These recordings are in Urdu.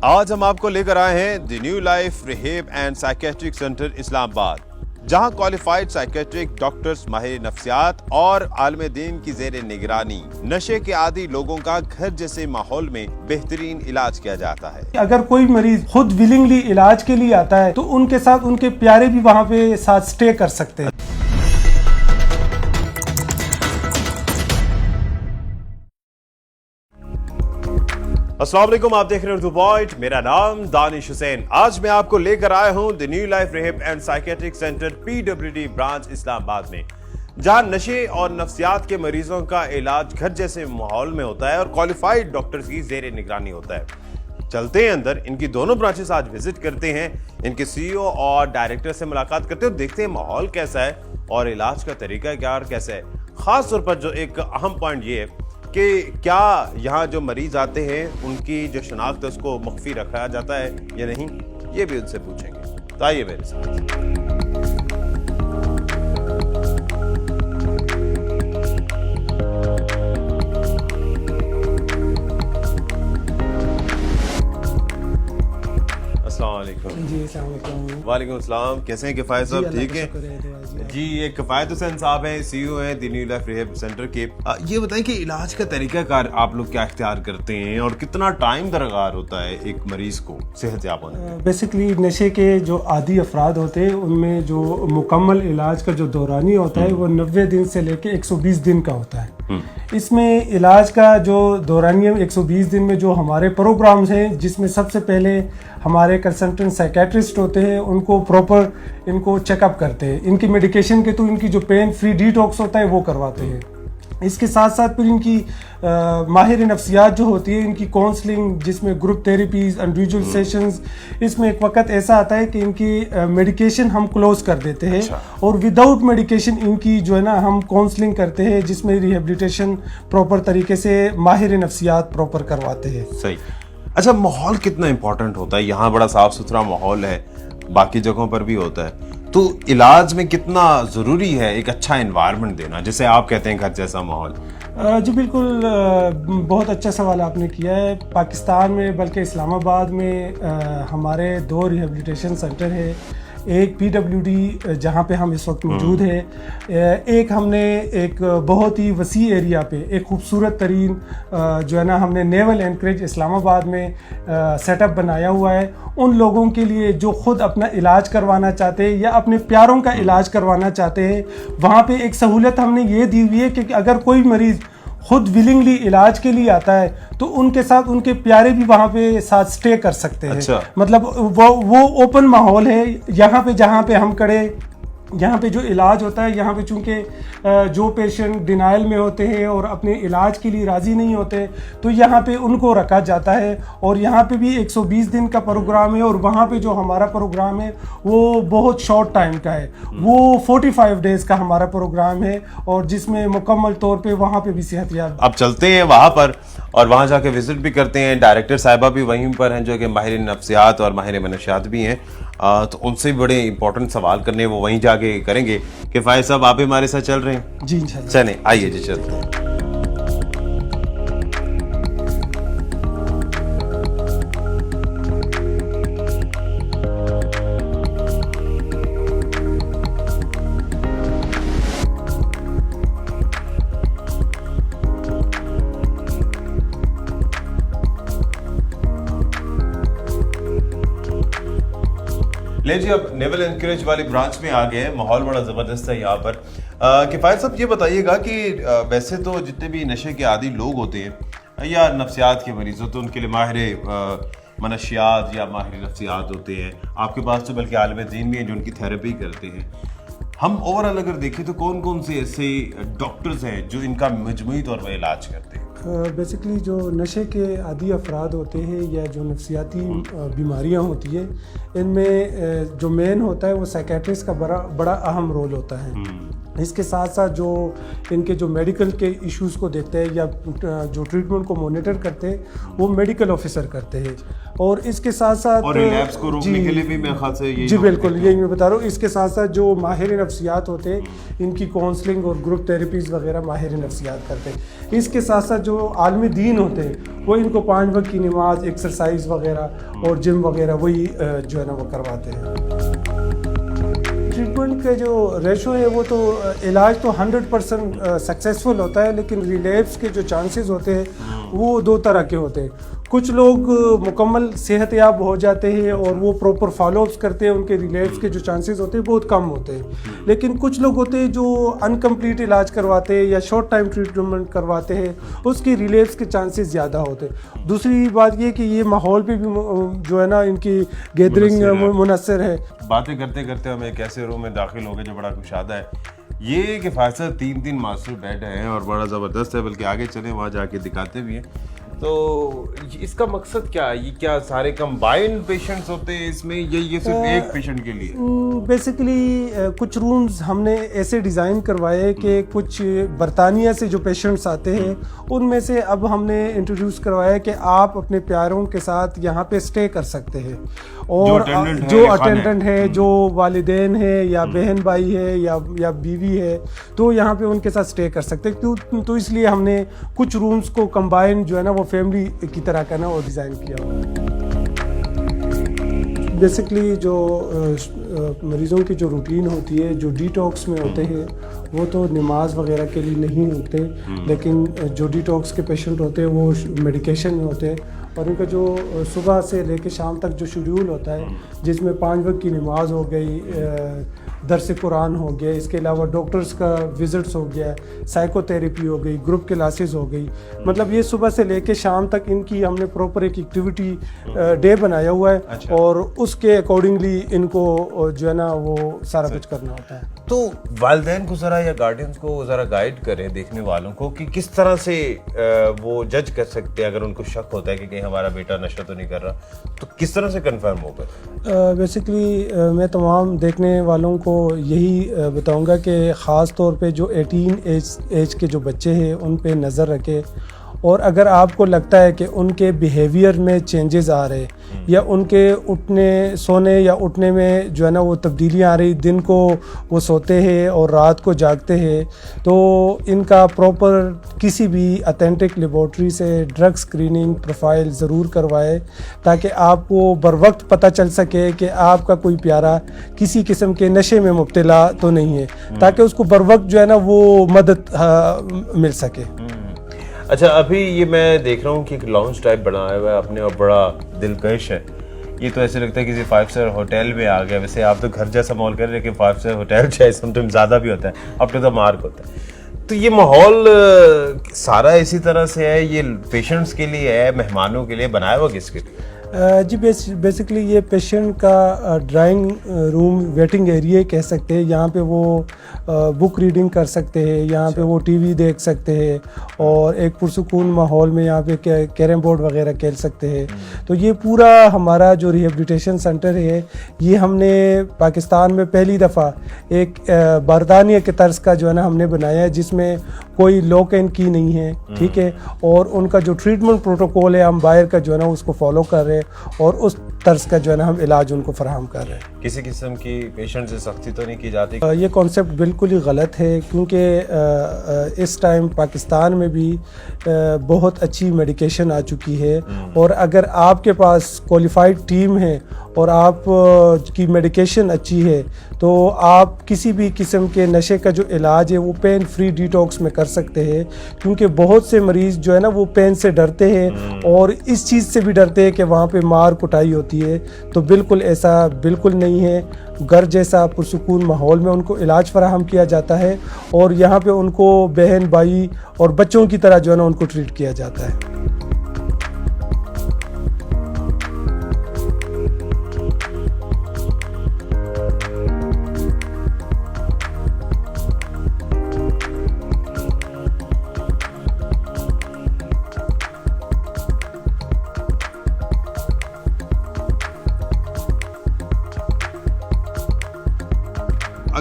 آج ہم آپ کو لے کر آئے ہیں the new life rehab and psychiatric centre Islamabad, جہاں کوالیفائڈ سائیکیٹرک ڈاکٹرز ماہر نفسیات اور عالم دین کی زیر نگرانی نشے کے عادی لوگوں کا گھر جیسے ماحول میں بہترین علاج کیا جاتا ہے۔ اگر کوئی مریض خود ولنگلی علاج کے لیے آتا ہے تو ان کے ساتھ ان کے پیارے بھی وہاں پہ ساتھ سٹے کر سکتے ہیں۔ السلام علیکم، آپ دیکھ رہے ہیں اردو پوائنٹ، میرا نام دانش حسین۔ آج میں آپ کو لے کر آیا ہوں the new life rehab and psychiatric centre PWD branch Islamabad میں، جہاں نشے اور نفسیات کے مریضوں کا علاج گھر جیسے ماحول میں ہوتا ہے اور کوالیفائڈ ڈاکٹرز کی زیر نگرانی ہوتا ہے۔ چلتے ہیں اندر، ان کی دونوں برانچز آج وزٹ کرتے ہیں، ان کے CEO اور ڈائریکٹر سے ملاقات کرتے ہیں اور دیکھتے ہیں ماحول کیسا ہے اور علاج کا طریقہ کیا کیسا ہے۔ خاص طور پر جو ایک اہم پوائنٹ یہ ہے کہ کیا یہاں جو مریض آتے ہیں ان کی جو شناخت ہے اس کو مخفی رکھا جاتا ہے یا نہیں، یہ بھی ان سے پوچھیں گے۔ تو آئیے میرے ساتھ۔ السلام علیکم۔ جی السلام علیکم۔ وعلیکم السلام، کیسے ہیں کفایت صاحب؟ ٹھیک ہیں جی؟ یہ کفایت حسین صاحب ہیں، CEO ہیں the new life rehab centre کے۔ یہ بتائیں کہ علاج کا طریقہ کار آپ لوگ کیا اختیار کرتے ہیں اور کتنا ٹائم درکار ہوتا ہے ایک مریض کو صحت یاب ہونے میں؟ بیسکلی نشے کے جو عادی افراد ہوتے ہیں ان میں جو مکمل علاج کا جو دورانی ہوتا ہے وہ 90 دن سے لے کے 120 دن کا ہوتا ہے۔ اس میں علاج کا جو دورانیہ 120 دن میں جو ہمارے پروگرامز ہیں، جس میں سب سے پہلے ہمارے کنسلٹنٹ سائیکیٹرسٹ ہوتے ہیں، ان کو پراپر ان کو چیک اپ کرتے ہیں، ان کی میڈیکیشن کے تو ان کی جو پین فری ڈیٹاکس ہوتا ہے وہ کرواتے ہیں۔ اس کے ساتھ ساتھ پھر ان کی ماہر نفسیات جو ہوتی ہے، ان کی کاؤنسلنگ، جس میں گروپ تھیراپیز، انڈیویجول سیشنز، اس میں ایک وقت ایسا آتا ہے کہ ان کی میڈیکیشن ہم کلوز کر دیتے ہیں اور وداؤٹ میڈیکیشن ان کی جو ہے نا ہم کاؤنسلنگ کرتے ہیں، جس میں ریہیبلیٹیشن پراپر طریقے سے ماہر نفسیات پراپر کرواتے ہیں۔ صحیح۔ اچھا، ماحول کتنا امپورٹنٹ ہوتا ہے؟ یہاں بڑا صاف ستھرا ماحول ہے، باقی جگہوں پر بھی ہوتا ہے، تو علاج میں کتنا ضروری ہے ایک اچھا انوائرمنٹ دینا، جسے آپ کہتے ہیں گھر جیسا ماحول؟ جی بالکل، بہت اچھا سوال آپ نے کیا ہے۔ پاکستان میں بلکہ اسلام آباد میں ہمارے 2 ریہیبلیٹیشن سینٹر ہے، ایک PWD جہاں پہ ہم اس وقت موجود ہیں، ایک ہم نے ایک بہت ہی وسیع ایریا پہ ایک خوبصورت ترین جو ہے نا ہم نے نیول اینکریج اسلام آباد میں سیٹ اپ بنایا ہوا ہے، ان لوگوں کے لیے جو خود اپنا علاج کروانا چاہتے ہیں یا اپنے پیاروں کا علاج کروانا چاہتے ہیں۔ وہاں پہ ایک سہولت ہم نے یہ دی ہوئی ہے کہ اگر کوئی مریض خود ولنگلی علاج کے لیے آتا ہے تو ان کے ساتھ ان کے پیارے بھی وہاں پہ ساتھ سٹے کر سکتے ہیں۔ مطلب وہ اوپن ماحول ہے یہاں پہ، جہاں پہ ہم کھڑے، یہاں پہ جو علاج ہوتا ہے، یہاں پہ چونکہ جو پیشنٹ ڈینائل میں ہوتے ہیں اور اپنے علاج کے لیے راضی نہیں ہوتے تو یہاں پہ ان کو رکھا جاتا ہے، اور یہاں پہ بھی 120 دن کا پروگرام ہے، اور وہاں پہ جو ہمارا پروگرام ہے وہ بہت شارٹ ٹائم کا ہے، وہ 45 ڈیز کا ہمارا پروگرام ہے، اور جس میں مکمل طور پہ وہاں پہ بھی صحت یاب۔ اب چلتے ہیں وہاں پر اور وہاں جا کے وزٹ بھی کرتے ہیں۔ ڈائریکٹر صاحبہ بھی وہیں پر ہیں جو کہ ماہر نفسیات اور ماہر منشیات بھی ہیں، تو ان سے بڑے امپورٹنٹ سوال کرنے وہ وہیں جا کے کریں گے۔ کفایت صاحب، آپ ہمارے ساتھ چل رہے ہیں؟ جی انشاءاللہ۔ چلیں، آئیے جی چلتے ہیں۔ لے جی، اب نیول انکریج والی برانچ میں آ گئے ہیں، ماحول بڑا زبردست ہے یہاں پر۔ کفایت صاحب، یہ بتائیے گا کہ ویسے تو جتنے بھی نشے کے عادی لوگ ہوتے ہیں یا نفسیات کے مریض ہوتے ہیں، ان کے لیے ماہر منشیات یا ماہر نفسیات ہوتے ہیں، آپ کے پاس تو بلکہ عالم دین بھی ہیں جو ان کی تھیراپی کرتے ہیں۔ ہم اوورآل اگر دیکھیں تو کون کون سے ایسے ڈاکٹرز ہیں جو ان کا مجموعی طور پر علاج کرتے ہیں؟ بیسکلی جو نشے کے عادی افراد ہوتے ہیں یا جو نفسیاتی بیماریاں ہوتی ہیں، ان میں جو مین ہوتا ہے وہ سائیکیٹرسٹ کا بڑا اہم رول ہوتا ہے۔ اس کے ساتھ ساتھ جو ان کے جو میڈیکل کے ایشوز کو دیکھتے ہیں یا جو ٹریٹمنٹ کو مانیٹر کرتے ہیں وہ میڈیکل آفیسر کرتے ہیں. اور اس کے ساتھ ساتھ اور ریلیپس کو روکنے کے لیے بھی میں خاص سے جی بالکل یہی میں بتا رہا ہوں. اس کے ساتھ ساتھ جو ماہر نفسیات ہوتے ہیں ان کی کاؤنسلنگ اور گروپ تھیراپیز وغیرہ ماہر نفسیات کرتے ہیں. اس کے ساتھ ساتھ جو عالمی دین ہوتے ہیں وہ ان کو 5 وقت کی نماز، ایکسرسائز وغیرہ اور جم وغیرہ وہی جو ہے نا وہ کرواتے ہیں. ٹریٹمنٹ کا جو ریشو ہے وہ تو علاج تو 100% سکسیزفل ہوتا ہے، لیکن ریلیپس کے جو چانسز ہوتے ہیں وہ 2 طرح کے ہوتے ہیں. کچھ لوگ مکمل صحت یاب ہو جاتے ہیں اور وہ پراپر فالو اپس کرتے ہیں، ان کے ریلیپس کے جو چانسز ہوتے ہیں بہت کم ہوتے ہیں. لیکن کچھ لوگ ہوتے ہیں جو انکمپلیٹ علاج کرواتے ہیں یا شارٹ ٹائم ٹریٹمنٹ کرواتے ہیں، اس کی ریلیپس کے چانسز زیادہ ہوتے ہیں. دوسری بات یہ کہ یہ ماحول پہ بھی جو ہے نا ان کی گیدرنگ منحصر ہے. باتیں کرتے کرتے ہم ایک ایسے روم میں داخل ہو گئے جو بڑا کشادہ ہے. یہ کہ فائصل 3 ماسٹر بیڈ ہیں اور بڑا زبردست ہے، بلکہ آگے چلیں وہاں جا کے دکھاتے بھی ہیں. تو اس کا مقصد کیا ہے؟ یہ کیا سارے کمبائنڈ پیشنٹس ہوتے ہیں اس میں یا یہ صرف ایک پیشنٹ کے لیے؟ بیسیکلی کچھ رومز ہم نے ایسے ڈیزائن کروائے کہ کچھ برطانیہ سے جو پیشنٹس آتے ہیں ان میں سے اب ہم نے انٹروڈیوس کروایا کہ آپ اپنے پیاروں کے ساتھ یہاں پہ اسٹے کر سکتے ہیں. اور جو اٹینڈنٹ ہے، جو والدین ہے یا بہن بھائی ہے یا بیوی ہے تو یہاں پہ ان کے ساتھ اسٹے کر سکتے ہیں. تو اس لیے ہم نے کچھ رومز کو کمبائن جو ہے نا وہ فیملی کی طرح کا نا وہ ڈیزائن کیا ہوا. بیسکلی جو مریضوں کی جو روٹین ہوتی ہے، جو ڈی ٹاکس میں ہوتے ہیں وہ تو نماز وغیرہ کے لیے نہیں ہوتے، لیکن جو ڈی ٹاکس کے پیشنٹ ہوتے ہیں وہ میڈیکیشن میں ہوتے ہیں. اور ان کا جو صبح سے لے کے شام تک جو شیڈیول ہوتا ہے جس میں 5 وقت کی نماز ہو گئی، درس قرآن ہو گیا، اس کے علاوہ ڈاکٹرز کا وزٹس ہو گیا، سائیکو تھیراپی ہو گئی، گروپ کلاسز ہو گئی. مطلب یہ صبح سے لے کے شام تک ان کی ہم نے پراپر ایک ایکٹیویٹی ڈے بنایا ہوا ہے اور اس کے اکارڈنگلی ان کو جو ہے نا وہ سارا کچھ کرنا ہوتا ہے. تو والدین کو ذرا یا گارڈینس کو ذرا گائیڈ کریں دیکھنے والوں کو کہ کس طرح سے وہ جج کر سکتے ہیں اگر ان کو شک ہوتا ہے کہ کہیں ہمارا بیٹا نشہ تو نہیں کر رہا، تو کس طرح سے کنفرم ہوگا؟ بیسکلی میں تمام دیکھنے والوں کو یہی بتاؤں گا کہ خاص طور پہ جو 18 ایج کے جو بچے ہیں ان پہ نظر رکھے. اور اگر آپ کو لگتا ہے کہ ان کے بیہیویئر میں چینجز آ رہے یا ان کے اٹھنے سونے یا اٹھنے میں جو ہے نا وہ تبدیلیاں آ رہی، دن کو وہ سوتے ہیں اور رات کو جاگتے ہیں، تو ان کا پراپر کسی بھی اتھینٹک لیبارٹری سے ڈرگ اسکریننگ پروفائل ضرور کروائے تاکہ آپ کو بر وقت پتہ چل سکے کہ آپ کا کوئی پیارا کسی قسم کے نشے میں مبتلا تو نہیں ہے، تاکہ اس کو بر وقت جو ہے نا وہ مدد مل سکے. اچھا، ابھی یہ میں دیکھ رہا ہوں کہ ایک لاؤنج ٹائپ بنایا ہوا ہے آپ نے اور بڑا دلکش ہے. یہ تو ایسے لگتا ہے کسی 5 اسٹار ہوٹل میں آ گیا. ویسے آپ تو گھر جیسا ماحول کر رہے ہیں کہ 5 اسٹار ہوٹل چاہے سم ٹائم زیادہ بھی ہوتا ہے، اپ ٹو دا مارک ہوتا ہے. تو یہ ماحول سارا اسی طرح سے ہے، یہ پیشنٹس کے لیے ہے، مہمانوں کے لیے بنایا ہوا کس کے لیے؟ جی بیسکلی یہ پیشنٹ کا ڈرائنگ روم ویٹنگ ایریا کہہ سکتے ہیں. یہاں پہ وہ بک ریڈنگ کر سکتے ہیں، یہاں پہ وہ ٹی وی دیکھ سکتے ہیں اور ایک پرسکون ماحول میں یہاں پہ کیرم بورڈ وغیرہ کھیل سکتے ہیں. تو یہ پورا ہمارا جو ریہیبلیٹیشن سینٹر ہے یہ ہم نے پاکستان میں پہلی دفعہ ایک برطانیہ کے طرز کا جو ہے نا ہم نے بنایا ہے، جس میں کوئی لاک اینڈ کی نہیں ہے، ٹھیک ہے. اور ان کا جو ٹریٹمنٹ پروٹوکول ہے ہم باہر کا جو ہے نا اس کو فالو کر رہے ہیں اور اس طرز کا جو ہے نا ہم علاج ان کو فراہم کر رہے ہیں. کسی قسم کی پیشنٹ سے سختی تو نہیں کی جاتی؟ یہ کانسیپٹ بالکل ہی غلط ہے، کیونکہ اس ٹائم پاکستان میں بھی بہت اچھی میڈیکیشن آ چکی ہے اور اگر آپ کے پاس کوالیفائڈ ٹیم ہے اور آپ کی میڈیکیشن اچھی ہے تو آپ کسی بھی قسم کے نشے کا جو علاج ہے وہ پین فری ڈیٹاکس میں کر سکتے ہیں. کیونکہ بہت سے مریض جو ہے نا وہ پین سے ڈرتے ہیں اور اس چیز سے بھی ڈرتے ہیں کہ وہاں پہ مار کٹائی ہوتی ہے. تو بالکل ایسا بالکل نہیں ہے. گھر جیسا پرسکون ماحول میں ان کو علاج فراہم کیا جاتا ہے اور یہاں پہ ان کو بہن بھائی اور بچوں کی طرح جو ہے نا ان کو ٹریٹ کیا جاتا ہے.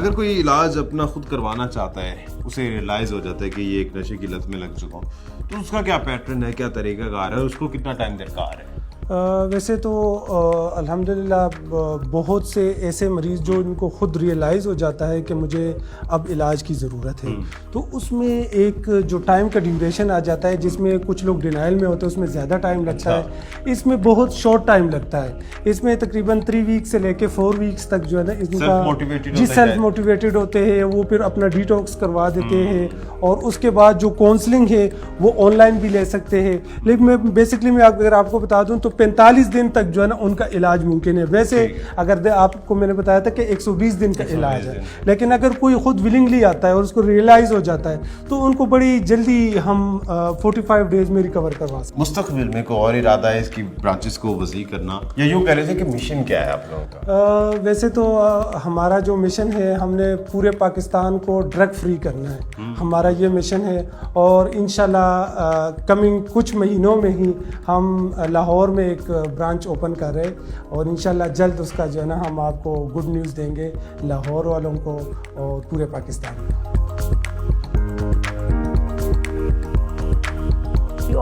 اگر کوئی علاج اپنا خود کروانا چاہتا ہے, اسے ریئلائز ہو جاتا ہے کہ یہ ایک نشے کی لت میں لگ چکا ہوں, تو اس کا کیا پیٹرن ہے, کیا طریقہ کار ہے, اس کو کتنا ٹائم درکار ہے؟ ویسے تو الحمدللہ بہت سے ایسے مریض جو ان کو خود ریئلائز ہو جاتا ہے کہ مجھے اب علاج کی ضرورت ہے, تو اس میں ایک جو ٹائم کا ڈیوریشن آ جاتا ہے, جس میں کچھ لوگ ڈینائل میں ہوتے ہیں, اس میں زیادہ ٹائم لگتا ہے, اس میں بہت شارٹ ٹائم لگتا ہے, اس میں تقریباً 3 ویک سے لے کے 4 ویکس تک جو ہے نا اس کا جی سیلف موٹیویٹڈ ہوتے ہیں, وہ پھر اپنا ڈیٹاکس کروا دیتے ہیں, اور اس کے بعد جو کاؤنسلنگ ہے وہ آن لائن بھی لے سکتے ہیں. لیکن میں بیسکلی اگر آپ کو بتا دوں تو 45 دن تک جو ہے نا ان کا علاج ممکن ہے. ویسے اگر آپ کو میں نے بتایا تھا کہ 120 دن کا علاج ہے, لیکن اگر کوئی خود ولنگلی آتا ہے اور اس کو ریئلائز ہو جاتا ہے تو ان کو بڑی جلدی ہم 45 ڈیز میں ریکور کروا سکتے ہیں. مستقبل میں کوئی اور ارادہ ہے اس کی برانچز کو وسیع کرنا, یا یوں کہہ رہے تھے کہ مشن کیا ہے آپ لوگوں کا؟ ویسے تو ہمارا جو مشن ہے, ہم نے پورے پاکستان کو ڈرگ فری کرنا ہے, ہمارا یہ مشن ہے, اور انشاءاللہ کمنگ کچھ مہینوں میں ہی ہم لاہور میں ایک برانچ اوپن کر رہے, اور انشاءاللہ جلد اس کا جو ہے نا ہم آپ کو گڈ نیوز دیں گے لاہور والوں کو اور پورے پاکستان میں.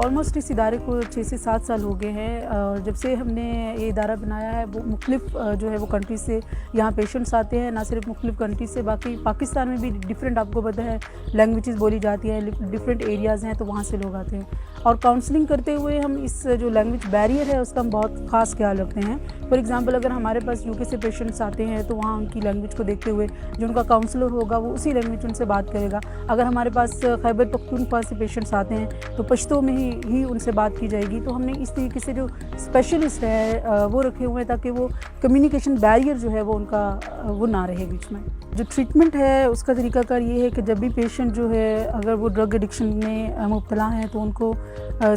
آلموسٹ اس ادارے کو 6 سے 7 سال ہو گئے ہیں, اور جب سے ہم نے یہ ادارہ بنایا ہے وہ مختلف جو ہے وہ کنٹری سے یہاں پیشنٹس آتے ہیں, نہ صرف مختلف کنٹری سے, باقی پاکستان میں بھی ڈفرینٹ, آپ کو پتہ ہے لینگویجز بولی جاتی ہیں, ڈفرینٹ ایریاز ہیں, تو وہاں سے لوگ آتے ہیں. اور کاؤنسلنگ کرتے ہوئے ہم اس جو لینگویج بیریئر ہے اس کا ہم بہت خاص خیال رکھتے ہیں. فار ایگزامپل اگر ہمارے پاس UK سے پیشنٹس آتے ہیں تو وہاں ان کی لینگویج کو دیکھتے ہوئے جو ان کا کاؤنسلر ہوگا وہ اسی لینگویج ان سے بات کرے گا. اگر ہمارے پاس خیبر پختونخوا سے پیشنٹس آتے ہیں تو پشتو میں ہی ان سے بات کی جائے گی. تو ہم نے اس طریقے سے جو اسپیشلسٹ ہے وہ رکھے ہوئے ہیں تاکہ وہ کمیونیکیشن بیریئر جو ہے وہ ان کا وہ نہ رہے بیچ میں. جو ٹریٹمنٹ ہے اس کا طریقہ کار یہ ہے کہ جب بھی پیشنٹ جو ہے اگر وہ ڈرگ ایڈکشن میں مبتلا ہیں تو ان کو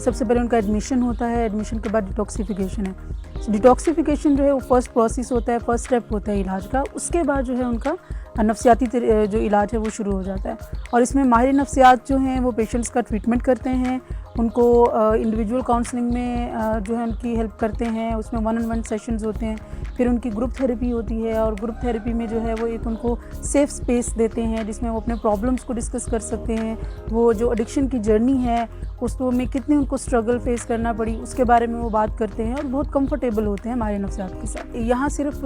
سب سے پہلے ان کا ایڈمیشن ہوتا ہے, ایڈمیشن کے بعد ڈیٹاکسیفیکیشن ہے. ڈیٹاکسیفیکیشن جو ہے وہ فرسٹ پروسیس ہوتا ہے, فرسٹ اسٹیپ ہوتا ہے علاج کا. اس کے بعد جو ہے ان کا نفسیاتی جو علاج ہے وہ شروع ہو جاتا ہے, اور اس میں ماہر نفسیات جو ہیں وہ پیشنٹس کا ٹریٹمنٹ کرتے ہیں, ان کو انڈیویجول کاؤنسلنگ میں جو ہے ان کی ہیلپ کرتے ہیں. اس میں 1-on-1 سیشنز ہوتے ہیں, پھر ان کی گروپ تھیراپی ہوتی ہے, اور گروپ تھیراپی میں جو ہے وہ ایک ان کو سیف اسپیس دیتے ہیں جس میں وہ اپنے پرابلمس کو ڈسکس کر سکتے ہیں. وہ جو ایڈکشن کی جرنی ہے اس میں کتنے ان کو اسٹرگل فیس کرنا پڑی اس کے بارے میں وہ بات کرتے ہیں, اور بہت کمفرٹیبل ہوتے ہیں ماہر نفسیات کے ساتھ. یہاں صرف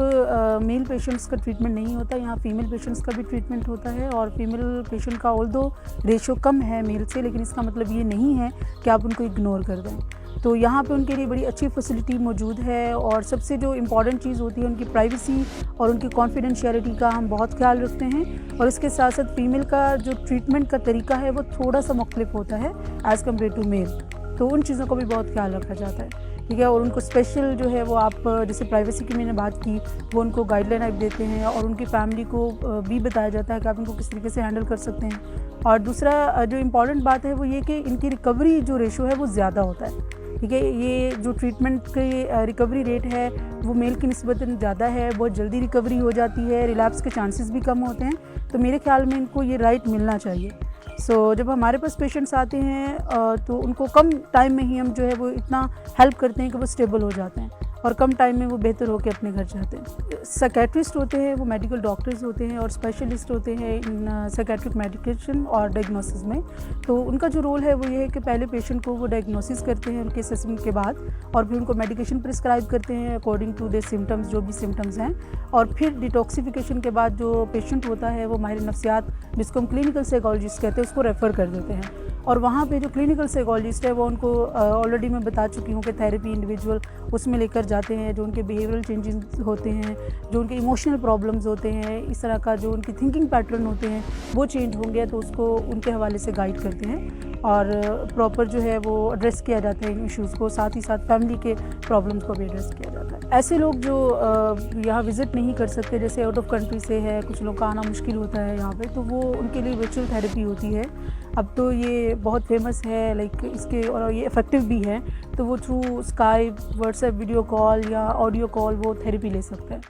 میل پیشنٹس کا ٹریٹمنٹ نہیں ہوتا, یہاں فیمیل پیشنٹس کا بھی ٹریٹمنٹ ہوتا ہے. اور فیمیل پیشنٹ کا آلدو ریشو کم ہے میل سے, لیکن اس کا مطلب یہ نہیں ہے کہ آپ ان کو اگنور کر دیں. تو یہاں پہ ان کے لیے بڑی اچھی فیسلٹی موجود ہے, اور سب سے جو امپورٹنٹ چیز ہوتی ہے ان کی پرائیویسی اور ان کی کانفیڈینشیلٹی کا ہم بہت خیال رکھتے ہیں. اور اس کے ساتھ ساتھ فیمیل کا جو ٹریٹمنٹ کا طریقہ ہے وہ تھوڑا سا مختلف ہوتا ہے ایز کمپیئر ٹو میل, تو ان چیزوں کا بھی بہت خیال رکھا جاتا ہے. ٹھیک ہے, اور ان کو اسپیشل جو ہے وہ آپ جیسے پرائیویسی کی میں نے بات کی, وہ ان کو گائیڈ لائن آپ دیتے ہیں, اور ان کی فیملی کو بھی بتایا جاتا ہے کہ آپ ان کو کس طریقے سے ہینڈل کر سکتے ہیں. اور دوسرا جو امپورٹنٹ بات ہے وہ یہ کہ ان کی ریکوری جو ریشو ہے وہ زیادہ ہوتا ہے. ٹھیک ہے, یہ جو ٹریٹمنٹ کی ریکوری ریٹ ہے وہ میل کی نسبت زیادہ ہے, بہت جلدی ریکوری ہو جاتی ہے, ریلیپس کے چانسز بھی کم ہوتے ہیں. تو میرے خیال میں ان کو یہ رائٹ ملنا چاہیے. جب ہمارے پاس پیشنٹس آتے ہیں تو ان کو کم ٹائم میں ہی ہم جو ہے وہ اتنا ہیلپ کرتے ہیں کہ وہ اسٹیبل ہو جاتے ہیں, اور کم ٹائم میں وہ بہتر ہو کے اپنے گھر جاتے ہیں. سائکیٹرسٹ ہوتے ہیں وہ میڈیکل ڈاکٹرز ہوتے ہیں, اور اسپیشلسٹ ہوتے ہیں ان سائکیٹرک میڈیکیشن اور ڈائگنوسس میں. تو ان کا جو رول ہے وہ یہ ہے کہ پہلے پیشنٹ کو وہ ڈائگنوسس کرتے ہیں ان کے اسسمنٹ کے بعد, اور پھر ان کو میڈیکیشن پرسکرائب کرتے ہیں اکارڈنگ ٹو دے سمٹمز, جو بھی سمٹمز ہیں. اور پھر ڈیٹاکسیفیکیشن کے بعد جو پیشنٹ ہوتا ہے وہ ماہر نفسیات جس کو ہم کلینکل سائیکالوجسٹ کہتے ہیں اس کو ریفر کر دیتے ہیں. اور وہاں پہ جو کلینکل سائیکالوجسٹ ہے وہ ان کو آلریڈی میں بتا چکی ہوں کہ تھیراپی انڈیویجول اس میں لے کر جاتے ہیں, جو ان کے بیہیورل چینجز ہوتے ہیں, جو ان کے ایموشنل پرابلمز ہوتے ہیں, اس طرح کا جو ان کی تھنکنگ پیٹرن ہوتے ہیں وہ چینج ہوں گے تو اس کو ان کے حوالے سے گائیڈ کرتے ہیں, اور پراپر جو ہے وہ ایڈریس کیا جاتا ہے ان ایشوز کو, ساتھ ہی ساتھ فیملی کے پرابلمس کو بھی ایڈریس کیا جاتا ہے. ایسے لوگ جو یہاں وزٹ نہیں کر سکتے, جیسے آؤٹ آف کنٹری سے ہے, کچھ لوگ کا آنا مشکل ہوتا ہے یہاں پہ, تو وہ ان کے لیے ورچوئل تھیراپی ہوتی ہے. اب تو یہ بہت فیمس ہے لائک اس کے, اور یہ افیکٹو بھی ہے, تو وہ through Skype, what's app video call یا آڈیو کال وہ تھیراپی لے سکتے ہیں.